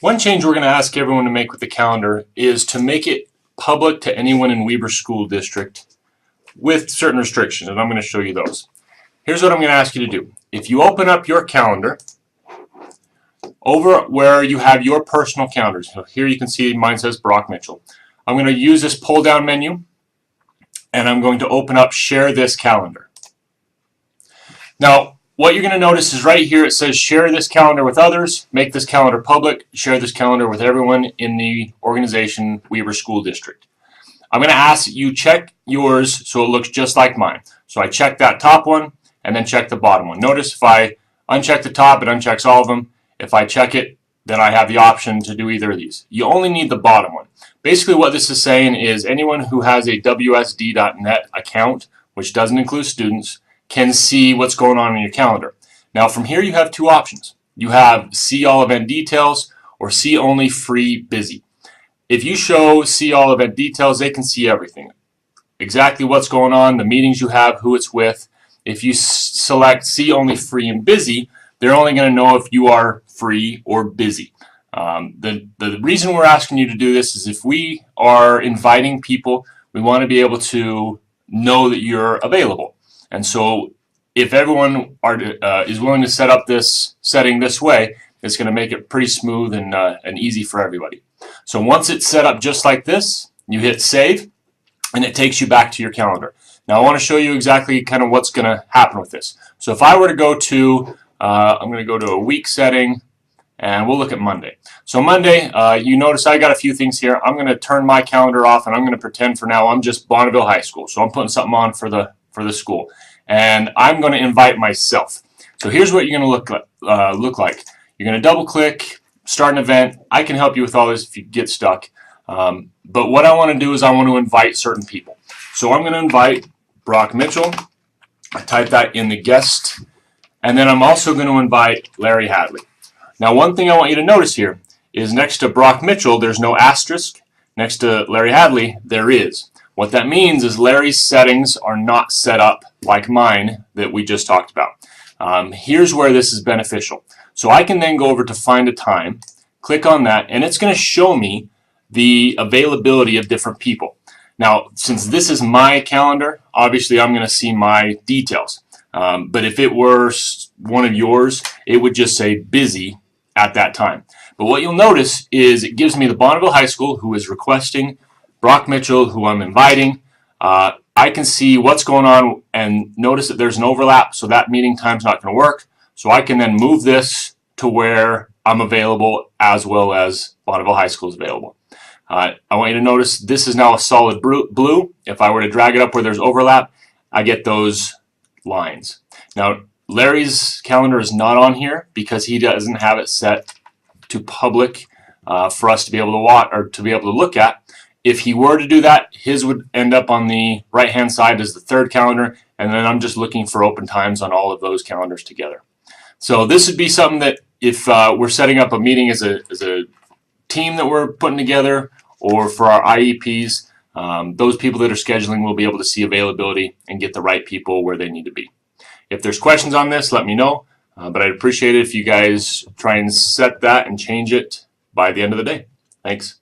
One change we're going to ask everyone to make with the calendar is to make it public to anyone in Weber School District with certain restrictions, and I'm going to show you those. Here's what I'm going to ask you to do. If you open up your calendar, over where you have your personal calendars, so here you can see mine says Brock Mitchell. I'm going to use this pull down menu and I'm going to open up Share This Calendar. Now, what you're going to notice is right here it says share this calendar with others, make this calendar public, share this calendar with everyone in the organization Weber School District. I'm going to ask you check yours so it looks just like mine. So I check that top one and then check the bottom one. Notice if I uncheck the top, it unchecks all of them. If I check it, then I have the option to do either of these. You only need the bottom one. Basically what this is saying is anyone who has a WSD.net account, which doesn't include students, can see what's going on in your calendar. Now from here you have two options. You have see all event details or see only free busy. If you show see all event details, they can see everything. Exactly what's going on, the meetings you have, who it's with. If you select see only free and busy, they're only going to know if you are free or busy. The reason we're asking you to do this is if we are inviting people, we want to be able to know that you're available. And so if everyone is willing to set up this setting this way, it's going to make it pretty smooth and easy for everybody. So once it's set up just like this, you hit save and it takes you back to your calendar. Now I want to show you exactly kind of what's going to happen with this. So if I were to go to, I'm going to go to a week setting and we'll look at Monday. So Monday, you notice I got a few things here. I'm going to turn my calendar off and I'm going to pretend for now I'm just Bonneville High School. So I'm putting something on for the school. And I'm going to invite myself. So here's what you're going to look like. You're going to double click, start an event. I can help you with all this if you get stuck. But what I want to do is I want to invite certain people. So I'm going to invite Brock Mitchell. I type that in the guest. And then I'm also going to invite Larry Hadley. Now one thing I want you to notice here is next to Brock Mitchell there's no asterisk. Next to Larry Hadley there is. What that means is Larry's settings are not set up like mine that we just talked about. Here's where this is beneficial. So I can then go over to find a time, click on that, and it's going to show me the availability of different people. Now, since this is my calendar, obviously I'm going to see my details. But if it were one of yours, it would just say busy at that time. But what you'll notice is it gives me the Bonneville High School who is requesting Brock Mitchell, who I'm inviting. I can see what's going on and notice that there's an overlap, so that meeting time's not going to work. So I can then move this to where I'm available as well as Bonneville High School is available. I want you to notice this is now a solid blue. If I were to drag it up where there's overlap, I get those lines. Now Larry's calendar is not on here because he doesn't have it set to public for us to be able to watch or to be able to look at. If he were to do that, his would end up on the right hand side as the third calendar, and then I'm just looking for open times on all of those calendars together. So this would be something that if we're setting up a meeting as a team that we're putting together or for our IEPs, those people that are scheduling will be able to see availability and get the right people where they need to be. If there's questions on this, let me know, but I'd appreciate it if you guys try and set that and change it by the end of the day. Thanks.